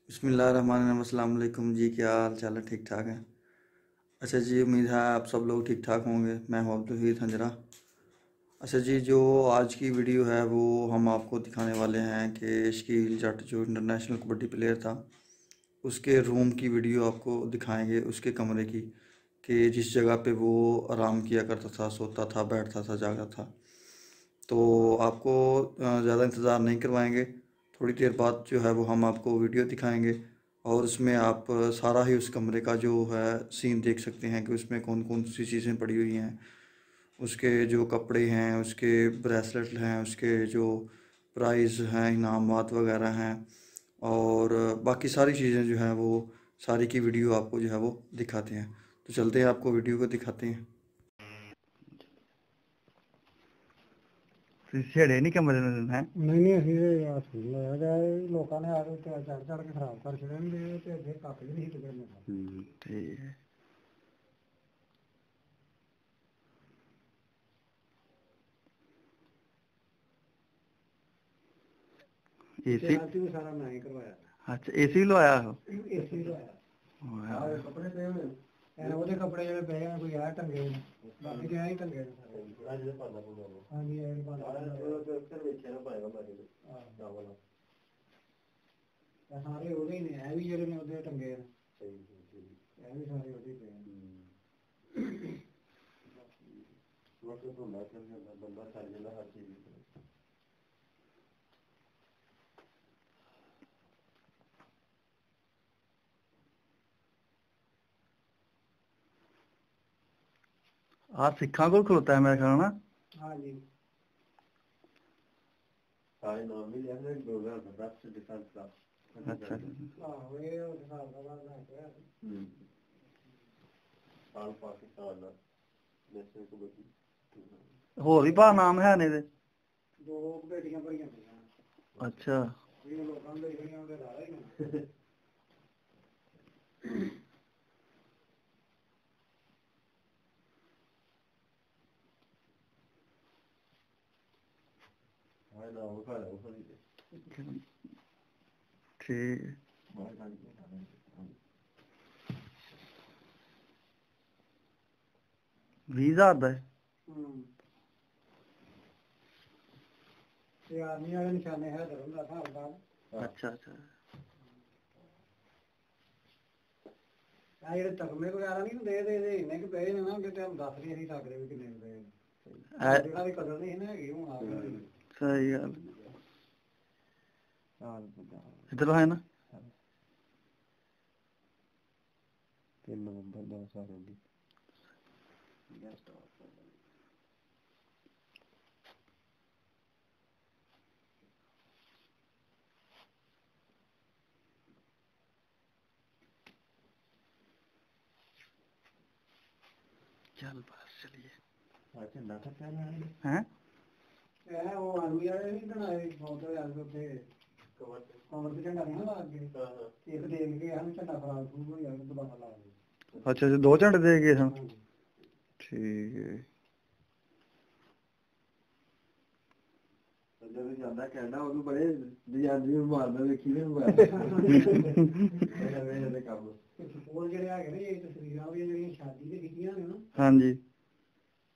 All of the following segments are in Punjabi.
बिस्मिल्लाहिर्रहमानिर्रहीम। अस्सलाम वालेकुम जी, क्या हाल चाल है? ठीक ठाक है। अच्छा जी, उम्मीद है आप सब लोग ठीक ठाक होंगे। मैं हूं अब्दुल हमीद हंजरा। अच्छा जी, जो आज की वीडियो है वो हम आपको दिखाने वाले हैं कि शकील जट जो इंटरनेशनल कबड्डी प्लेयर था उसके रूम की वीडियो आपको दिखाएंगे, उसके कमरे की, कि जिस जगह पे वो आराम किया करता था, सोता था, बैठता था, जागता था। तो आपको ज़्यादा इंतज़ार नहीं करवाएंगे। थोड़ी देर बाद जो है वो हम आपको वीडियो दिखाएंगे और उसमें आप सारा ही उस कमरे का जो है सीन देख सकते हैं कि उसमें कौन कौन सी चीज़ें पड़ी हुई हैं। उसके जो कपड़े हैं, उसके ब्रेसलेट हैं, उसके जो प्राइज़ हैं, इनामात वगैरह हैं और बाकी सारी चीज़ें जो हैं वो सारी की वीडियो आपको जो है वो दिखाते हैं। तो चलते हैं, आपको वीडियो को दिखाते हैं। ਛੇੜੇ ਨਹੀਂ ਕਮਰੇ ਨੂੰ ਹੈ ਨਹੀਂ ਅਸੀਂ ਇਹ ਆ ਸਕੂਲ ਲਾਇਆ ਗਿਆ ਲੋਕਾਂ ਨੇ ਆ ਕੇ ਚੜ ਚੜ ਕੇ ਖਰਾਬ ਕਰ ਛੱਡੇ ਨੇ ਤੇ ਅੱਗੇ ਕੱਖ ਵੀ ਨਹੀਂ ਟਿਕਣ ਦਿੰਦਾ। ਠੀਕ ਹੈ ਏਸੀ ਰਾਤੀ ਵੀ ਸਾਰਾ ਮੈਂ ਹੀ ਕਰਵਾਇਆ। ਅੱਛਾ ਏਸੀ ਲਵਾਇਆ ਉਹ ਏਸੀ ਲਵਾਇਆ। ਆਹ ਕੱਪੜੇ ਪਏ ਹੋਏ ਉਹਦੇ ਕੱਪੜੇ ਜਿਹੜੇ ਪਏ ਆ ਕੋਈ ਆ ਟੰਗੇ ਨੇ, ਬਾਕੀ ਤੇ ਆ ਹੀ ਟੰਗੇ ਨੇ ਸਾਰੇ। ਅੱਜ ਦੇ ਪਾਣਾ ਪੂਰਾ ਹਾਂਜੀ ਇਹ ਪਾਣਾ ਉਹ ਅਕਸਰ ਵੇਖਿਆ ਨਾ ਪਾਏਗਾ ਬਾਕੀ ਹਾਂ ਵਾਲਾ ਸਾਰੇ ਉਹਦੇ ਹੀ ਨੇ, ਇਹ ਵੀ ਜਿਹੜੇ ਨੇ ਉਹਦੇ ਟੰਗੇ ਨੇ। ਸਹੀ ਇਹ ਵੀ ਸਾਰੇ ਉਹਦੇ ਪਏ ਨੇ। ਵਕਤ ਹੁੰਦਾ ਕਿ ਬੰਦਾ ਛੱਡ ਜਾਂਦਾ ਹਰ ਚੀਜ਼। ਆ ਸਿੱਖਾਂ ਕੋਲ ਖਲੋਤਾ ਹੈ ਮੇਰਾ ਖਿਆਲ ਨਾ। ਹਾਂਜੀ ਸਾਰੇ ਨਾਮ ਵੀ ਲਿਖ ਲੈ, 2010 ਡਿਫੈਂਸ ਦਾ। ਅੱਛਾ ਆਹੋ ਇਹ ਉਹ ਹਿਸਾਬ ਦਾ ਬਾਅਦ ਨਾ ਪਿਆ। ਸਾਲ ਪਾਕਿਸਤਾਨ ਦਾ ਨੈਸ਼ਨਲ ਕਬੱਡੀ। ਹੋਰ ਵੀ ਭਾ ਨਾਮ ਹੈ ਨੇ ਦੇ। ਦੋ ਬੇਟੀਆਂ ਭਰੀਆਂ ਪਈਆਂ। ਅੱਛਾ ਇਹ ਲੋਕਾਂ ਦੇ ਜਿਹੜੀਆਂ ਉਹਦੇ ਨਾਲ ਹੀ ਨੇ। ਹਾਂ ਨਾ ਉਹ ਖਾ ਉਹ ਖਾ ਠੀਕ ਬਾਹਰ ਕੱਢ 20,000 ਦਾ ਹੈ। ਤੇ ਆਰਮੀ ਵਾਲੇ ਨਿਸ਼ਾਨੇ ਹੈ ਧਰਮ ਦਾ ਹਿਸਾਬ ਦਾ। ਅੱਛਾ ਅੱਛਾ ਆ ਜਿਹੜੇ ਤਕਮੇ ਵਗੈਰਾ ਨਹੀਂ ਹੁੰਦੇ ਇਹਦੇ ਇੰਨੇ ਕੁ ਪਏ ਨੇ ਨਾ ਕਿ ਤੁਹਾਨੂੰ ਦੱਸ ਨਹੀਂ ਅਸੀਂ ਸਕਦੇ ਵੀ ਕਿੰਨੇ ਪਏ ਨੇ। ਜਿਹੜਾ ਵੀ ਕਦਰ ਨਹੀਂ ਨਾ ਹੈਗੀ ਹੁਣ ਆ ਗਈ। ਸਹੀ ਗੱਲ ਇੱਧਰ ਹੈ ਨਾ 3 ਨਵੰਬਰ ਦਾ ਸਾਰਾ ਦੀ ਚੱਲ ਬਸ ਚਲੀਏ ਝੰਡਾ ਖੱਟਿਆ ਨਾ ਹੈ ਇਹ ਉਹ ਆਰਮੀ ਵਾਲੇ ਨਹੀਂ ਬਣਾਏ ਫੋਟੋ ਯਾਰ ਉੱਥੇ ਕਵਰ ਤੇ ਝੰਡਾ ਨਹੀਂ ਲਾ ਕੇ ਇੱਕ ਦੇਖ ਕੇ ਹਨ ਝੰਡਾ ਖਰਾਬ ਸ਼ੁਰੂ ਹੋ ਗਿਆ ਦੁਬਾਰਾ ਲਾ ਦੇ। ਅੱਛਾ ਜੀ 2 ਝੰਡੇ ਦੇ ਗਏ ਸਨ। ਠੀਕ ਹੈ ਜਦੋਂ ਜਾਂਦਾ ਕਹਿੰਦਾ ਉਹਨੂੰ ਬੜੇ ਡਿਜ਼ਾਈਨ ਮਾਰਦਾ ਵੇਖੀ ਨੇ ਇਹਦੇ ਕੰਮ ਉਹ ਜਿਹੜੇ ਹੈਗੇ ਨੇ ਇਹ ਤਸਵੀਰਾਂ ਵੀ ਜਿਹੜੀਆਂ ਸ਼ਾਦੀ ਦੇ ਕੀਤੀਆਂ ਨੇ ਨਾ। ਹਾਂਜੀ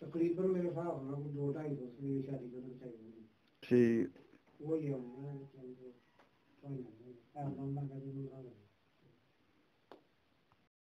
ਤਕਰੀਬਨ ਮੇਰੇ ਹਿਸਾਬ ਨਾਲ 2-2.5 ਤਸਵੀਰ ਸ਼ਾਦੀ ਤੋਂ ਚਾਹੀਦੀ। ਠੀਕ ਉਹ ਹੀ ਆਉਣਾ